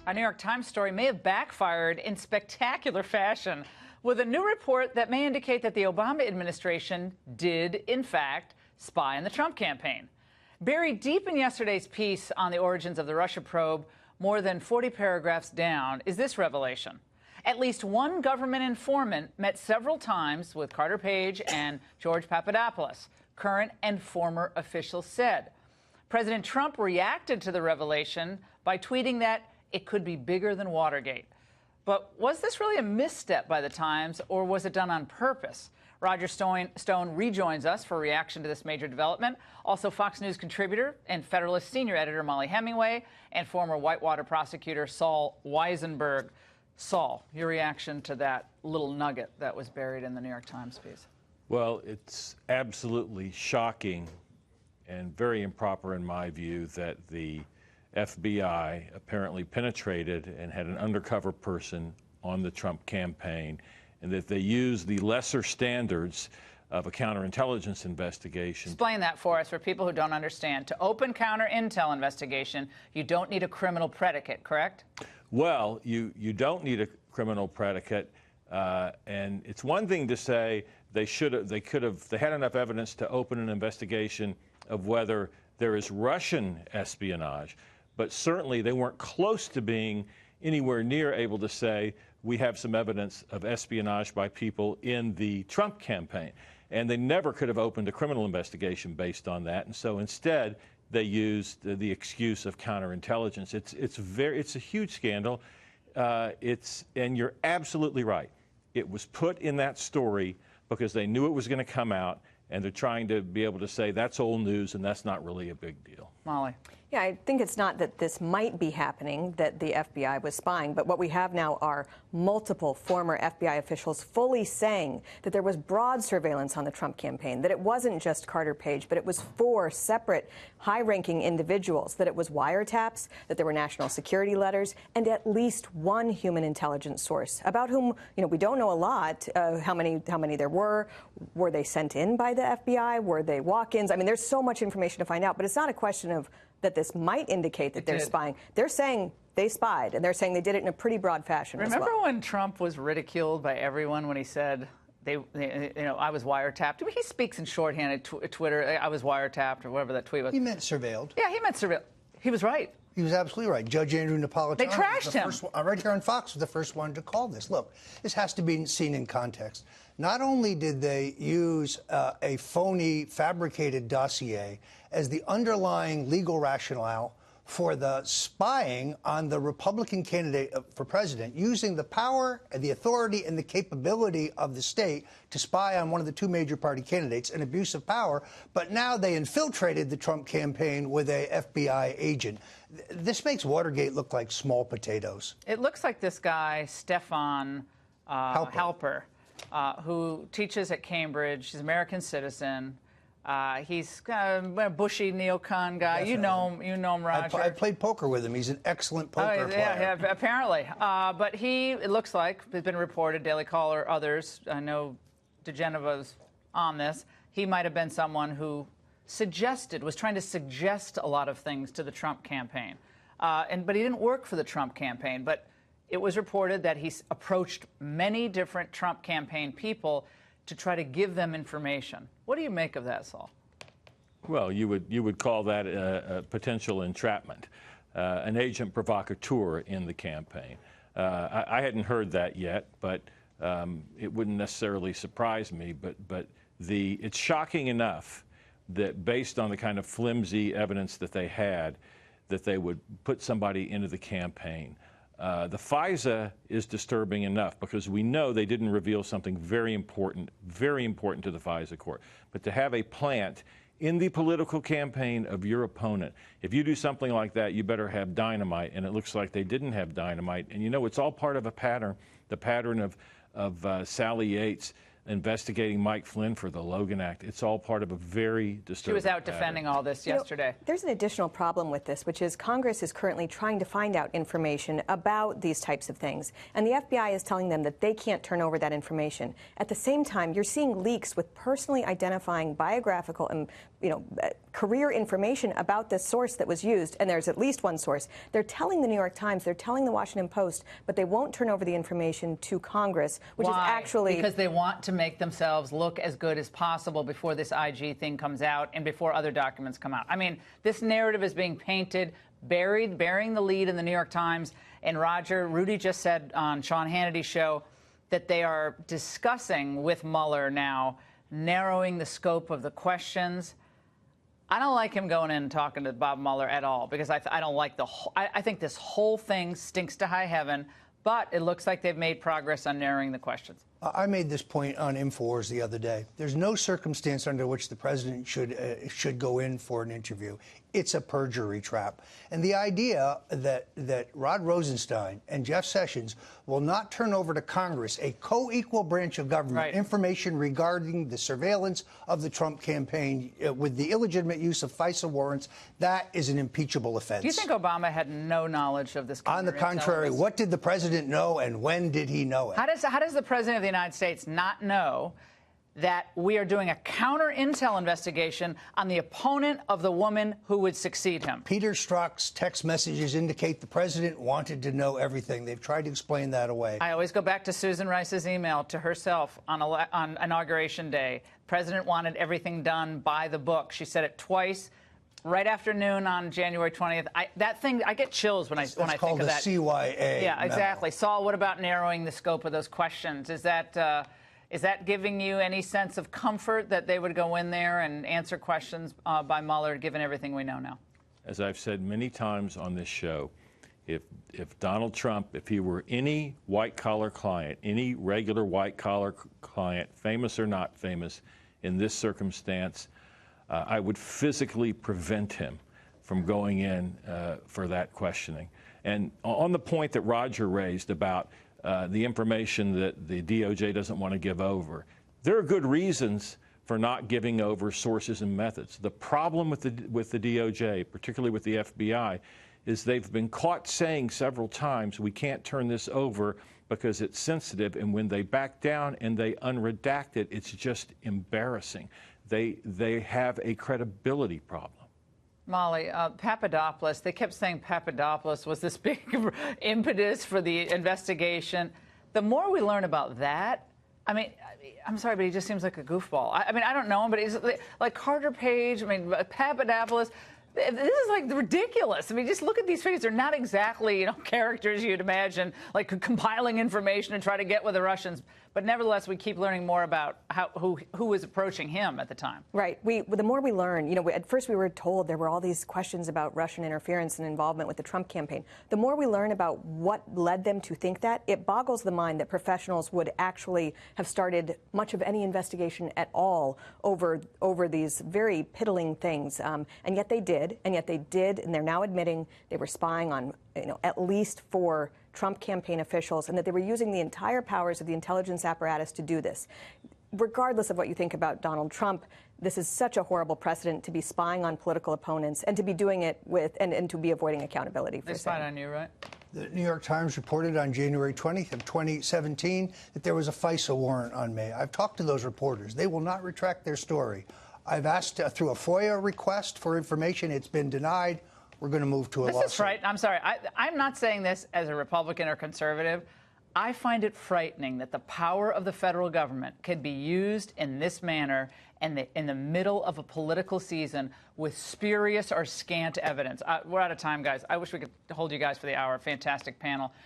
A New York Times story may have backfired in spectacular fashion with a new report that may indicate that the Obama administration did, in fact, spy on the Trump campaign. Buried deep in yesterday's piece on the origins of the Russia probe, more than 40 paragraphs down, is this revelation. At least one government informant met several times with Carter Page and George Papadopoulos, current and former officials said. President Trump reacted to the revelation by tweeting that it could be bigger than Watergate. But was this really a misstep by the Times, or was it done on purpose? Roger Stone rejoins us for a reaction to this major development. Also, Fox News contributor and Federalist senior editor Molly Hemingway and former Whitewater prosecutor Saul Weisenberg. Saul, your reaction to that little nugget that was buried in the New York Times piece? Well, it's absolutely shocking and very improper in my view that the FBI apparently penetrated and had an undercover person on the Trump campaign, and that they used the lesser standards of a counterintelligence investigation. Explain that for us, for people who don't understand. To open counter-intel investigation, you don't need a criminal predicate, correct? Well, you don't need a criminal predicate, and it's one thing to say they had enough evidence to open an investigation of whether there is Russian espionage, but certainly they weren't close to being anywhere near able to say we have some evidence of espionage by people in the Trump campaign. And they never could have opened a criminal investigation based on that. And so instead, they used the excuse of counterintelligence. It's a huge scandal. And you're absolutely right. It was put in that story because they knew it was going to come out, and they're trying to be able to say that's old news and that's not really a big deal. Molly. Yeah, I think it's not that this might be happening, that the FBI was spying, but what we have now are multiple former FBI officials fully saying that there was broad surveillance on the Trump campaign, that it wasn't just Carter Page, but it was 4 separate high-ranking individuals, that it was wiretaps, that there were national security letters, and at least one human intelligence source about whom, we don't know a lot, how many there were they sent in by the FBI, were they walk-ins? I mean, there's so much information to find out, but it's not a question of that this might indicate that they're spying. They're saying they spied, and they're saying they did it in a pretty broad fashion. Remember when Trump was ridiculed by everyone when he said, I was wiretapped? I mean, he speaks in shorthand at Twitter. I was wiretapped, or whatever that tweet was. He meant surveilled. Yeah, he meant surveilled. He was right. He was absolutely right. Judge Andrew Napolitano. They trashed him. Right here on Fox was the first one to call this. Look, this has to be seen in context. Not only did they use a phony, fabricated dossier as the underlying legal rationale for the spying on the Republican candidate for president, using the power, the authority, and the capability of the state to spy on one of the 2 major party candidates, an abuse of power, but now they infiltrated the Trump campaign with a FBI agent. This makes Watergate look like small potatoes. It looks like this guy, Stefan Halper, who teaches at Cambridge. He's an American citizen. He's a bushy neocon guy. Definitely. You know him, Roger. I played poker with him. He's an excellent poker player. Yeah, apparently. But it looks like, it's been reported, Daily Caller, others, I know DeGeneva's on this, he might have been someone who was trying to suggest a lot of things to the Trump campaign. But he didn't work for the Trump campaign. But it was reported that he approached many different Trump campaign people to try to give them information. What do you make of that, Saul? Well, you would call that a potential entrapment, an agent provocateur in the campaign. I hadn't heard that yet, but it wouldn't necessarily surprise me. But it's shocking enough that based on the kind of flimsy evidence that they had, that they would put somebody into the campaign. The FISA is disturbing enough because we know they didn't reveal something very important to the FISA court. But to have a plant in the political campaign of your opponent, if you do something like that, you better have dynamite. And it looks like they didn't have dynamite. And it's all part of a pattern, the pattern of Sally Yates investigating Mike Flynn for the Logan Act. It's all part of a very disturbing She was out defending all this yesterday. There's an additional problem with this, which is Congress is currently trying to find out information about these types of things. And the FBI is telling them that they can't turn over that information. At the same time, you're seeing leaks with personally identifying biographical and career information about this source that was used, and there's at least one source. They're telling the New York Times, they're telling the Washington Post, but they won't turn over the information to Congress, which Why? is actually... Because they want to make themselves look as good as possible before this IG thing comes out and before other documents come out. I mean, this narrative is being painted, bearing the lead in the New York Times. And Rudy just said on Sean Hannity's show that they are discussing with Mueller now narrowing the scope of the questions. I don't like him going in and talking to Bob Mueller at all, because I don't like I think this whole thing stinks to high heaven, but it looks like they've made progress on narrowing the questions. I made this point on InfoWars the other day. There's no circumstance under which the president should go in for an interview. It's a perjury trap. And the idea that Rod Rosenstein and Jeff Sessions will not turn over to Congress, a co-equal branch of government, information regarding the surveillance of the Trump campaign with the illegitimate use of FISA warrants, that is an impeachable offense. Do you think Obama had no knowledge of this? On the contrary, what did the president know, and when did he know it? How does the president of the United States not know that we are doing a counter-intel investigation on the opponent of the woman who would succeed him? Peter Strzok's text messages indicate the president wanted to know everything. They've tried to explain that away. I always go back to Susan Rice's email to herself on Inauguration Day. The president wanted everything done by the book. She said it twice. Right after noon on January 20th. I get chills when I think of that. It's called the CYA. Yeah, exactly. Saul, what about narrowing the scope of those questions? Is that giving you any sense of comfort that they would go in there and answer questions by Mueller, given everything we know now? As I've said many times on this show, if Donald Trump, if he were any white-collar client, any regular white-collar client, famous or not famous, in this circumstance, I would physically prevent him from going in for that questioning. And on the point that Roger raised about the information that the DOJ doesn't want to give over, there are good reasons for not giving over sources and methods. The problem with the DOJ, particularly with the FBI, is they've been caught saying several times, we can't turn this over because it's sensitive, and when they back down and they unredact it, it's just embarrassing. They have a credibility problem. Molly, Papadopoulos, they kept saying Papadopoulos was this big impetus for the investigation. The more we learn about that, I mean, I'm sorry, but he just seems like a goofball. I mean, I don't know him, but he's like Carter Page, I mean, Papadopoulos. This is like ridiculous. I mean, just look at these figures. They're not exactly, characters you'd imagine, like compiling information and try to get with the Russians. But nevertheless, we keep learning more about who was approaching him at the time. Right. The more we learn, at first we were told there were all these questions about Russian interference and involvement with the Trump campaign. The more we learn about what led them to think that, it boggles the mind that professionals would actually have started much of any investigation at all over these very piddling things. And yet they did, and they're now admitting they were spying on, at least 4 Trump campaign officials, and that they were using the entire powers of the intelligence apparatus to do this. Regardless of what you think about Donald Trump, this is such a horrible precedent to be spying on political opponents and to be doing it with and to be avoiding accountability for They spied on you, right? The New York Times reported on January 20th of 2017 that there was a FISA warrant on me. I've talked to those reporters. They will not retract their story. I've asked through a FOIA request for information. It's been denied. We're going to move to a lawsuit. This is frightening. I'm sorry. I'm not saying this as a Republican or conservative. I find it frightening that the power of the federal government could be used in this manner and in the middle of a political season with spurious or scant evidence. We're out of time, guys. I wish we could hold you guys for the hour. Fantastic panel.